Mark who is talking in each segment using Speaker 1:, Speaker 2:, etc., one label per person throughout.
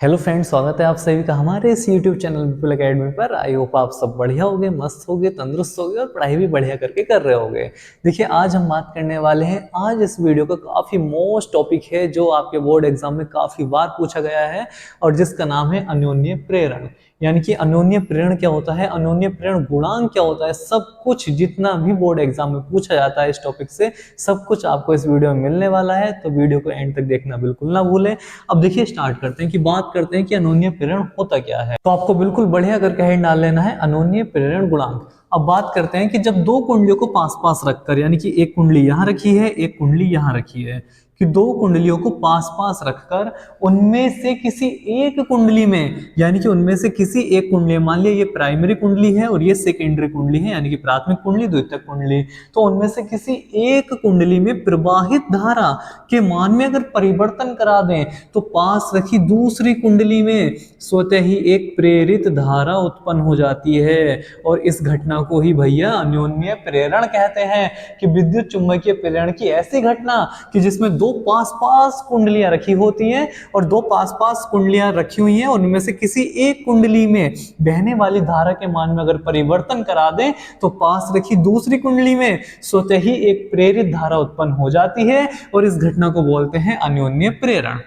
Speaker 1: Hello friends, स्वागत है आप सभी का हमारे इस यूट्यूब चैनल विपुल एकेडमी पर। आई होप आप सब बढ़िया होगे, मस्त होगे, तंदुरुस्त होगे और पढ़ाई भी बढ़िया करके कर रहे होगे। देखिए, आज हम बात करने वाले हैं, आज इस वीडियो का काफ़ी मोस्ट टॉपिक है जो आपके बोर्ड एग्जाम में काफ़ी बार पूछा गया है और जिसका नाम है अन्योन्य प्रेरण। यानी कि अन्योन्य प्रेरण क्या होता है, अन्योन्य प्रेरण गुणांक क्या होता है, सब कुछ जितना भी बोर्ड एग्जाम में पूछा जाता है इस टॉपिक से सब कुछ आपको इस वीडियो में मिलने वाला है। तो वीडियो को एंड तक देखना बिल्कुल ना भूलें। अब देखिए, स्टार्ट करते हैं कि बात करते हैं कि अन्योन्य प्रेरण होता क्या है। तो आपको बिल्कुल बढ़िया करके हेड डाल लेना है अन्योन्य प्रेरण गुणांक। अब बात करते हैं कि जब दो कुंडलियों को पास पास रखकर, यानी कि एक कुंडली यहां रखी है, एक कुंडली यहां रखी है, कि दो कुंडलियों को पास पास रखकर उनमें से किसी एक कुंडली में, यानी कि उनमें से किसी एक कुंडली, मान लिया ये प्राइमरी कुंडली है और ये सेकेंडरी कुंडली है, यानी कि प्राथमिक कुंडली द्वितीयक कुंडली, तो उनमें से किसी एक कुंडली में प्रवाहित धारा के मान में अगर परिवर्तन करा दें तो पास रखी दूसरी कुंडली में स्वतः ही एक प्रेरित धारा उत्पन्न हो जाती है। और इस घटना को ही भैया अन्योन्य प्रेरण कहते हैं, कि विद्युत चुंबकीय प्रेरण की ऐसी घटना कि जिसमें दो पास पास कुंडलियां रखी होती हैं और दो पास पास कुंडलियां रखी हुई हैं, उनमें से किसी एक कुंडली में बहने वाली धारा के मान में अगर परिवर्तन करा दें तो पास रखी दूसरी कुंडली में स्वतः ही एक प्रेरित धारा उत्पन्न हो जाती है और इस घटना को बोलते हैं अन्योन्य प्रेरण।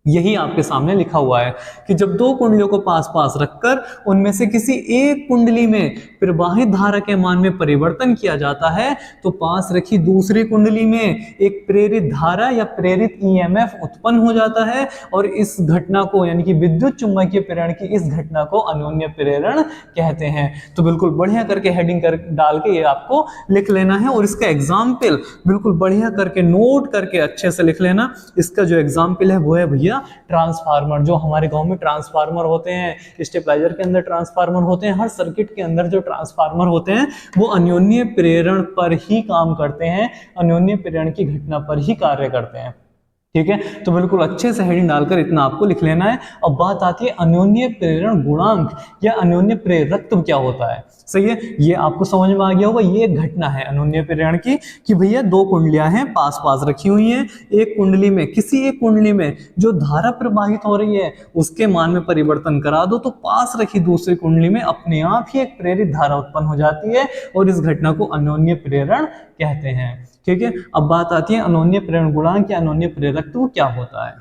Speaker 1: यही आपके सामने लिखा हुआ है कि जब दो कुंडलियों को पास पास रखकर उनमें से किसी एक कुंडली में प्रवाहित धारा के मान में परिवर्तन किया जाता है तो पास रखी दूसरी कुंडली में एक प्रेरित धारा या प्रेरित ईएमएफ उत्पन्न हो जाता है और इस घटना को, यानी कि विद्युत चुंबकीय प्रेरण की इस घटना को अन्योन्य प्रेरण कहते हैं। तो बिल्कुल बढ़िया करके हेडिंग कर डाल के ये आपको लिख लेना है और इसका एग्जाम्पल बिल्कुल बढ़िया करके नोट करके अच्छे से लिख लेना। इसका जो एग्जाम्पल है वो है भैया ट्रांसफार्मर। जो हमारे गांव में ट्रांसफार्मर होते हैं, स्टेबलाइजर के अंदर ट्रांसफार्मर होते हैं, हर सर्किट के अंदर जो ट्रांसफार्मर होते हैं वो अन्योन्य प्रेरण पर ही काम करते हैं, अन्योन्य प्रेरण की घटना पर ही कार्य करते हैं। ठीक है, तो बिल्कुल अच्छे से हेडिंग डालकर इतना आपको लिख लेना है। अब बात आती है अन्योन्य प्रेरण गुणांक या अन्योन्य प्रेरकत्व क्या होता है। सही है, ये आपको समझ में आ गया होगा। ये एक घटना है अन्योन्य प्रेरण की कि भैया दो कुंडलियां हैं, पास पास रखी हुई हैं, एक कुंडली में, किसी एक कुंडली में जो धारा प्रवाहित हो रही है उसके मान में परिवर्तन करा दो तो पास रखी दूसरी कुंडली में अपने आप ही एक प्रेरित धारा उत्पन्न हो जाती है और इस घटना को अन्योन्य प्रेरण कहते हैं। ठीक है, अब बात आती है अन्योन्य प्रेरण गुणांक या अन्योन्य प्रेरकत्व क्या होता है।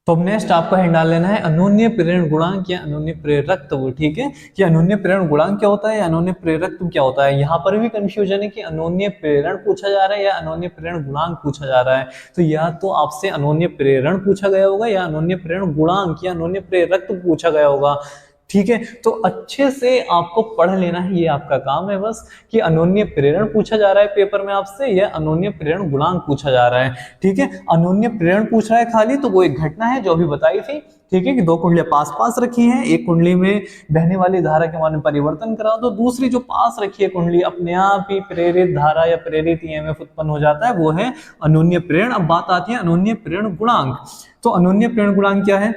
Speaker 1: तो अब नेक्स्ट आपको हेड डाल लेना है अन्योन्य प्रेरण गुणांक या अन्योन्य प्रेरकत्व। ठीक है, कि अन्योन्य प्रेरण गुणांक क्या होता है या अन्योन्य प्रेरकत्व क्या होता है। यहाँ पर भी कंफ्यूजन है कि अन्योन्य प्रेरण पूछा जा रहा है या अन्योन्य प्रेरण गुणांक पूछा जा रहा है। तो या तो आपसे अन्योन्य प्रेरण पूछा गया होगा या अन्योन्य प्रेरण गुणांक या अन्योन्य प्रेरकत्व पूछा गया होगा। ठीक है, तो अच्छे से आपको पढ़ लेना है, ये आपका काम है बस, कि अन्योन्य प्रेरण पूछा जा रहा है पेपर में आपसे या अन्योन्य प्रेरण गुणांक पूछा जा रहा है। ठीक है, अन्योन्य प्रेरण पूछ रहा है खाली तो वो एक घटना है जो अभी बताई थी। ठीक है, कि दो कुंडलियां पास पास रखी हैं, एक कुंडली में बहने वाली धारा के मान में परिवर्तन करा दो, दूसरी जो पास रखी है कुंडली अपने आप ही प्रेरित धारा या प्रेरित ईएमएफ उत्पन्न हो जाता है, वो है अन्योन्य प्रेरण। अब बात आती है अन्योन्य प्रेरण गुणांक। तो अन्योन्य प्रेरण गुणांक क्या है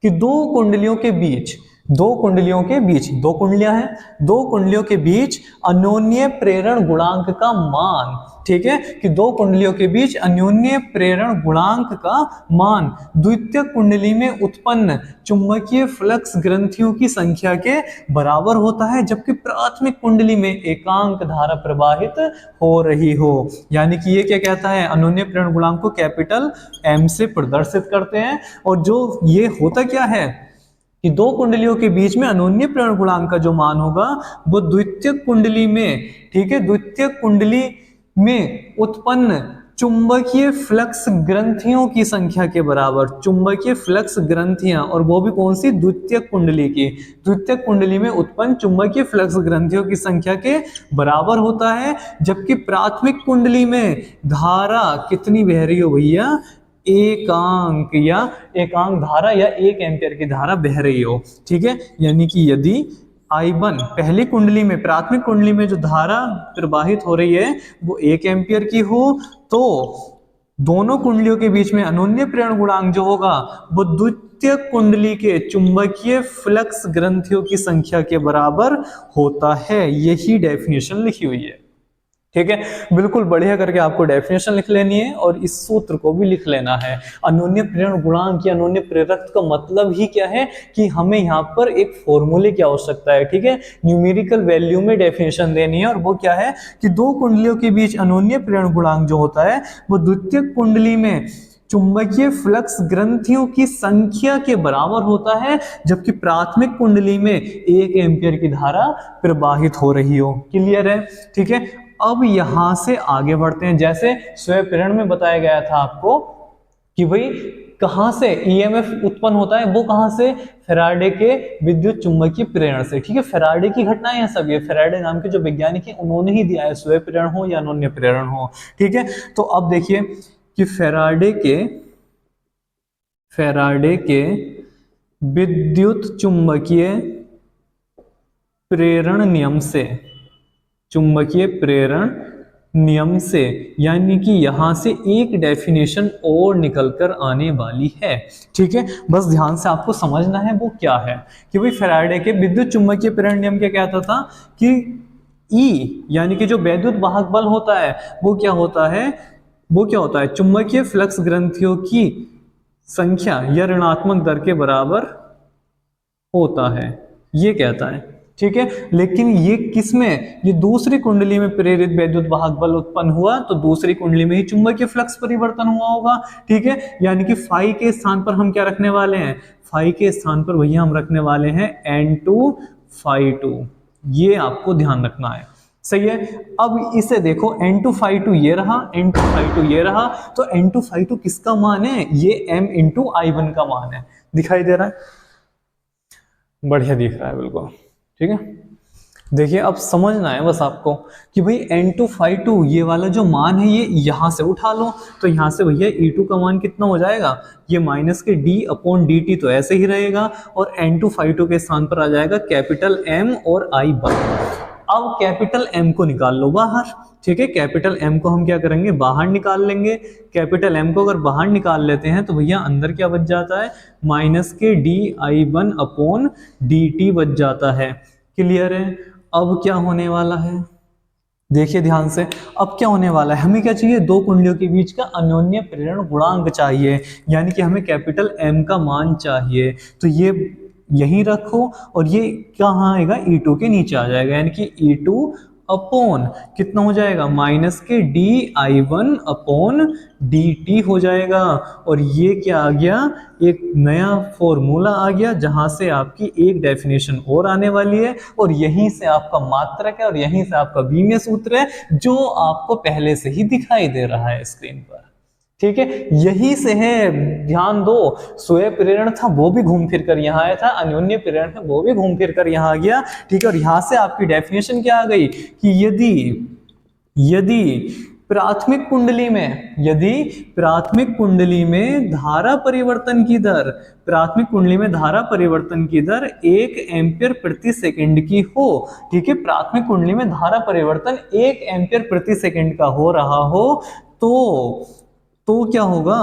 Speaker 1: कि दो कुंडलियों के बीच, दो कुंडलियों के बीच, दो कुंडलियां हैं, दो कुंडलियों के बीच अन्योन्य प्रेरण गुणांक का मान। ठीक है, कि दो कुंडलियों के बीच अन्योन्य प्रेरण गुणांक का मान द्वितीय कुंडली में उत्पन्न चुंबकीय फ्लक्स ग्रंथियों की संख्या के बराबर होता है, जबकि प्राथमिक कुंडली में एकांक धारा प्रवाहित हो रही हो। यानी कि ये क्या कहता है, अन्योन्य प्रेरण गुणांक को कैपिटल एम से प्रदर्शित करते हैं। और जो ये होता क्या है कि दो कुंडलियों के बीच में अन्योन्य प्रेरण गुणांक का जो मान होगा वो द्वितीय कुंडली में, ठीक है, द्वितीय कुंडली में उत्पन्न चुंबकीय फ्लक्स ग्रंथियों की संख्या के बराबर, चुंबकीय फ्लक्स ग्रंथियां, और वो भी कौन सी, द्वितीय कुंडली की, द्वितीय कुंडली में उत्पन्न चुंबकीय फ्लक्स ग्रंथियों की संख्या के बराबर होता है। जबकि प्राथमिक कुंडली में धारा कितनी बह रही हो भैया, एकांक या एकांक धारा या 1 एम्पियर की धारा बह रही हो। ठीक है, यानी कि यदि I1 पहली कुंडली में, प्राथमिक कुंडली में जो धारा प्रवाहित हो रही है वो 1 एम्पियर की हो तो दोनों कुंडलियों के बीच में अन्योन्य प्रेरण गुणांक जो होगा वो द्वितीय कुंडली के चुंबकीय फ्लक्स ग्रंथियों की संख्या के बराबर होता है। यही डेफिनेशन लिखी हुई है। ठीक है, बिल्कुल बढ़िया करके आपको डेफिनेशन लिख लेनी है और इस सूत्र को भी लिख लेना है। अन्योन्य प्रेरण गुणांक या अन्योन्य प्रेरकत्व का मतलब ही क्या है कि हमें यहाँ पर एक फॉर्मूले की आवश्यकता है। ठीक है, न्यूमेरिकल वैल्यू में डेफिनेशन देनी है और वो क्या है कि दो कुंडलियों के बीच अन्योन्य प्रेरण गुणांक जो होता है वो द्वितीयक कुंडली में चुंबकीय फ्लक्स ग्रंथियों की संख्या के बराबर होता है, जबकि प्राथमिक कुंडली में 1 एम्पियर की धारा प्रवाहित हो रही हो। क्लियर है? ठीक है, अब यहां से आगे बढ़ते हैं। जैसे स्वयं प्रेरण में बताया गया था आपको कि भाई कहां से ईएमएफ उत्पन्न होता है, वो कहां से, फैराडे के विद्युत चुंबकीय प्रेरण से। ठीक है, फैराडे की घटनाएं हैं सब, ये फैराडे नाम के जो वैज्ञानिक हैं उन्होंने ही दिया है, स्वयं प्रेरण हो या अन्योन्य प्रेरण हो। ठीक है, तो अब देखिए कि फैराडे के विद्युत चुंबकीय प्रेरण नियम से, चुंबकीय प्रेरण नियम से, यानी कि यहां से एक डेफिनेशन और निकलकर आने वाली है। ठीक है, बस ध्यान से आपको समझना है वो क्या है कि भाई फैराडे के विद्युत चुंबकीय प्रेरण नियम क्या कहता था कि ई यानी कि जो वैद्युत वाहक बल होता है वो क्या होता है, चुंबकीय फ्लक्स ग्रंथियों की संख्या या ऋणात्मक दर के बराबर होता है, ये कहता है। ठीक है, लेकिन ये किसमें, ये दूसरी कुंडली में प्रेरित वैद्युत वाहक बल उत्पन्न हुआ तो दूसरी कुंडली में ही चुंबकीय फ्लक्स परिवर्तन हुआ होगा। ठीक है, यानी कि फाई के स्थान पर हम क्या रखने वाले हैं, फाई के स्थान पर भैया हम रखने वाले हैं N2 फाई 2, ये आपको ध्यान रखना है। सही है, अब इसे देखो N2 फाई 2 ये रहा, N2 फाई 2 ये रहा, तो N2 फाई 2 किसका मान है, ये M इंटू I1 का मान है। दिखाई दे रहा है, बढ़िया दिख रहा है बिल्कुल। ठीक है, देखिए अब समझना है बस आपको कि भाई N2 फाई 2 ये वाला जो मान है ये यहां से उठा लो, तो यहां से भैया E2 का मान कितना हो जाएगा, ये माइनस के d अपॉन dt तो ऐसे ही रहेगा, और N2 फाई 2 के स्थान पर आ जाएगा कैपिटल M और I1। अब कैपिटल M को निकाल लो बाहर। ठीक है, कैपिटल M को हम क्या करेंगे, बाहर निकाल लेंगे। कैपिटल M को अगर बाहर निकाल लेते हैं तो भैया अंदर क्या बच जाता है, माइनस के di1 अपॉन dt बच जाता है। क्लियर है? अब क्या होने वाला है, देखिए ध्यान से, अब क्या होने वाला है, हमें क्या चाहिए, दो कुंडलियों के बीच का अन्योन्य प्रेरण गुणांक चाहिए, यानी कि हमें कैपिटल M का मान चाहिए। तो ये यहीं रखो और ये कहाँ आएगा, E2 के नीचे आ जाएगा, यानी कि E2 अपॉन कितना हो जाएगा, माइनस के di1 अपॉन dt हो जाएगा। और ये क्या आ गया, एक नया फॉर्मूला आ गया जहां से आपकी एक डेफिनेशन और आने वाली है, और यहीं से आपका मात्रक है और यहीं से आपका बीमीय सूत्र है जो आपको पहले से ही दिखाई दे रहा है स्क्रीन पर। ठीक है, यही से है, ध्यान दो, स्वयं प्रेरण था वो भी घूम फिर कर यहाँ आया था, अन्योन्य प्रेरण है वो भी घूम फिर कर यहाँ आ गया। ठीक है, और यहां से आपकी डेफिनेशन क्या आ गई कि यदि प्राथमिक कुंडली में धारा परिवर्तन की दर, 1 एम्पियर प्रति सेकंड की हो। ठीक है, प्राथमिक कुंडली में धारा परिवर्तन 1 एम्पियर प्रति सेकंड का हो रहा हो तो क्या होगा,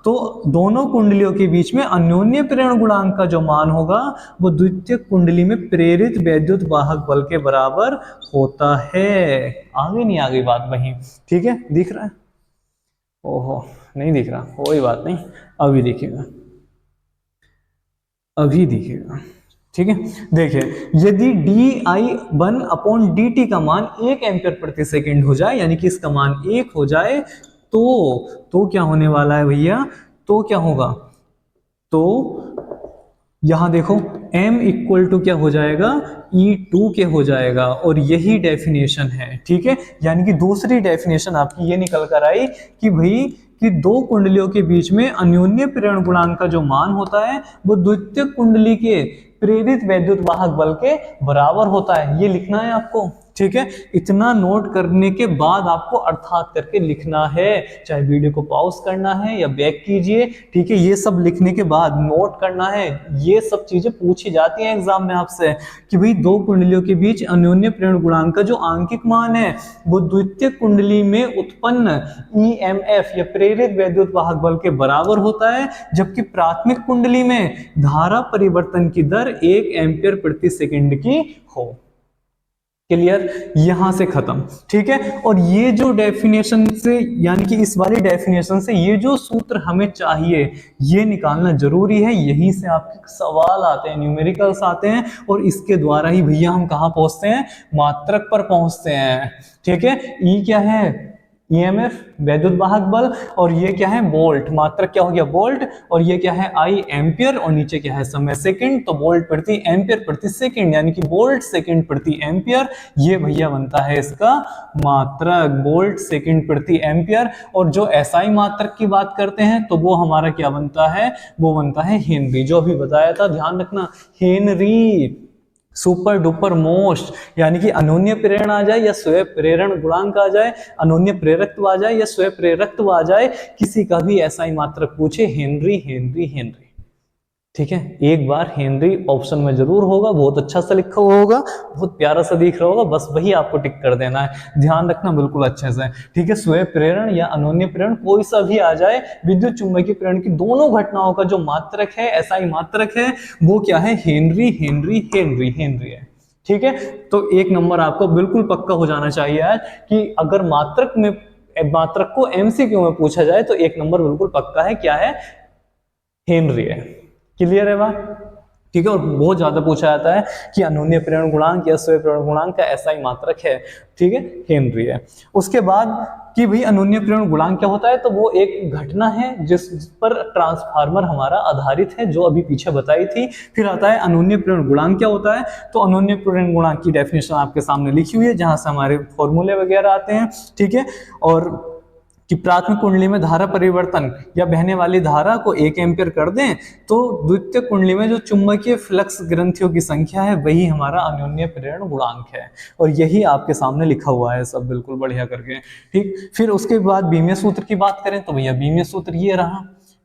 Speaker 1: तो दोनों कुंडलियों के बीच में अन्योन्य प्रेरण गुणांक का जो मान होगा वो द्वितीय कुंडली में प्रेरित वैद्युत वाहक बल के बराबर होता है। आगे नहीं आ गई बात वहीं? ठीक है, दिख रहा है, ओहो नहीं दिख रहा, कोई बात नहीं, अभी दिखेगा। ठीक है, देखिए यदि di1 अपॉन dt का मान 1 एम्पियर प्रति सेकंड हो जाए, यानी कि इसका मान 1 हो जाए, तो क्या होने वाला है भैया, तो क्या होगा, तो यहां देखो m इक्वल टू क्या हो जाएगा, E2 के हो जाएगा, और यही डेफिनेशन है। ठीक है, यानी कि दूसरी डेफिनेशन आपकी ये निकल कर आई कि भाई कि दो कुंडलियों के बीच में अन्योन्य प्रेरण गुणांक का जो मान होता है वो द्वितीय कुंडली के प्रेरित वैद्युत वाहक बल के बराबर होता है, ये लिखना है आपको। ठीक है, इतना नोट करने के बाद आपको अर्थात करके लिखना है, चाहे वीडियो को पॉज करना है या बैक कीजिए। ठीक है, ये सब लिखने के बाद नोट करना है, ये सब चीजें पूछी जाती हैं एग्जाम में आपसे कि भाई दो कुंडलियों के बीच अन्योन्य प्रेरण गुणांक का जो आंकिक मान है वो द्वितीय कुंडली में उत्पन्न EMF या प्रेरित वैद्युत वाहक बल के बराबर होता है, जबकि प्राथमिक कुंडली में धारा परिवर्तन की दर 1 एम्पियर प्रति सेकंड की हो। क्लियर, यहां से खत्म। ठीक है, और ये जो डेफिनेशन से, यानी कि इस वाली डेफिनेशन से ये जो सूत्र हमें चाहिए ये निकालना जरूरी है। यहीं से आपके सवाल आते हैं, न्यूमेरिकल्स आते हैं, और इसके द्वारा ही भैया हम कहां पहुंचते हैं, मात्रक पर पहुंचते हैं। ठीक है, ई क्या है, ईएमएफ, वैद्युत वाहक बल, और ये क्या है, वोल्ट, मात्रक क्या हो गया, वोल्ट, और ये क्या है, आई, एम्पियर, और नीचे क्या है, समय, सेकंड। तो वोल्ट प्रति एम्पियर प्रति सेकंड, यानी कि वोल्ट सेकंड प्रति एम्पियर, ये भैया बनता है इसका मात्रक, वोल्ट सेकंड प्रति एम्पियर। और जो एसआई मात्रक की बात करते हैं तो वो हमारा क्या बनता है, वो बनता है हेनरी, जो अभी बताया था, ध्यान रखना, हेनरी सुपर डुपर मोस्ट, यानी कि अनोन्य प्रेरण आ जाए या स्वयं प्रेरण गुणांक आ जाए, अनोन्य प्रेरकत्व आ जाए या स्वयं प्रेरकत्व आ जाए, किसी का भी ऐसा ही मात्रक पूछे, हेनरी हेनरी हेनरी। ठीक है, एक बार हेनरी ऑप्शन में जरूर होगा, बहुत अच्छा सा लिखा हुआ होगा, बहुत प्यारा सा दिख रहा होगा, बस वही आपको टिक कर देना है, ध्यान रखना बिल्कुल अच्छे से। ठीक है, स्वयं प्रेरण या अनोन्य प्रेरण कोई सा भी आ जाए, विद्युत चुंबकीय प्रेरण की दोनों घटनाओं का जो मात्रक है, एसआई मात्रक है, वो क्या है, हेनरी हेनरी हेनरी हेनरी है। ठीक है, तो एक नंबर आपको बिल्कुल पक्का हो जाना चाहिए आज कि अगर मात्रक को एमसीक्यू में पूछा जाए तो एक नंबर बिल्कुल पक्का है, क्या है, हेनरी है। क्लियर है बात? ठीक है, और बहुत ज्यादा पूछा जाता है कि अनोन्य प्रेरण गुणांक या स्वयं प्रेरण गुणांक का ऐसा ही मात्रक है। ठीक है, हेनरी है। उसके बाद कि भाई अनोन्य प्रेरण गुणांक क्या होता है, तो वो एक घटना है जिस पर ट्रांसफार्मर हमारा आधारित है, जो अभी पीछे बताई थी। फिर आता है अनोन्य प्रेरण गुणांक क्या होता है, तो अनोन्य प्रेरण गुणांक की डेफिनेशन आपके सामने लिखी हुई है, जहां से हमारे फॉर्मूले वगैरह आते हैं। ठीक है, और कि प्राथमिक कुंडली में धारा परिवर्तन या बहने वाली धारा को 1 एम्पीयर कर दें तो द्वितीय कुंडली में जो चुंबकीय फ्लक्स ग्रंथियों की संख्या है वही हमारा अनोन्य प्रेरण गुणांक है, और यही आपके सामने लिखा हुआ है सब बिल्कुल बढ़िया करके। ठीक, फिर उसके बाद बीमीय सूत्र की बात करें तो भैया बीमीय सूत्र ये रहा।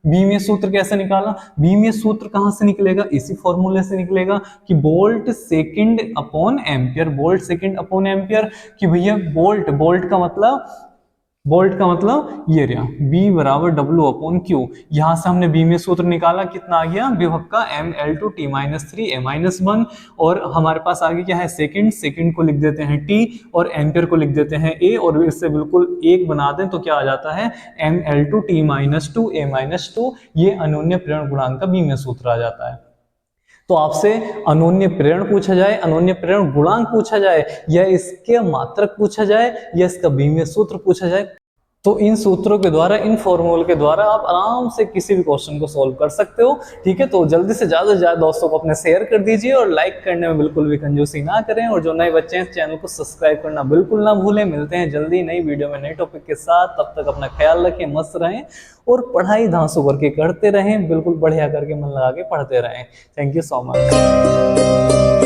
Speaker 1: बीमीय सूत्र कैसे निकाला, बीमीय सूत्र कहां से निकलेगा, इसी फॉर्मूले से निकलेगा कि volt second upon ampere, volt second upon ampere, कि भैया वोल्ट का मतलब ये रहा, B बराबर W अपॉन Q। यहां से हमने बीमीय सूत्र निकाला, कितना आ गया, विभव का mL2 T-3 A-1, और हमारे पास आगे क्या है, सेकंड को लिख देते हैं T और एम्पियर को लिख देते हैं A, और इससे बिल्कुल एक बना दें तो क्या आ जाता है, mL2 T-2 A-2, ये अनोन्य प्रेरण गुणांक का बीमीय सूत्र आ जाता है। तो आपसे अनोन्य प्रेरण पूछा जाए, अनोन्य प्रेरण गुणांक पूछा जाए, या इसके मात्रक पूछा जाए, या इसका बीमीय सूत्र पूछा जाए, तो इन सूत्रों के द्वारा, इन फॉर्मूले के द्वारा आप आराम से किसी भी क्वेश्चन को सॉल्व कर सकते हो। ठीक है, तो जल्दी से ज्यादा दोस्तों को अपने शेयर कर दीजिए, और लाइक करने में बिल्कुल भी कंजूसी ना करें, और जो नए बच्चे हैं चैनल को सब्सक्राइब करना बिल्कुल ना भूलें। मिलते हैं जल्दी नई वीडियो में नए टॉपिक के साथ, तब तक अपना ख्याल रखें, मस्त रहें, और पढ़ाई धांसू करके करते रहें, बिल्कुल बढ़िया करके मन लगा के पढ़ते रहें। Thank you so much.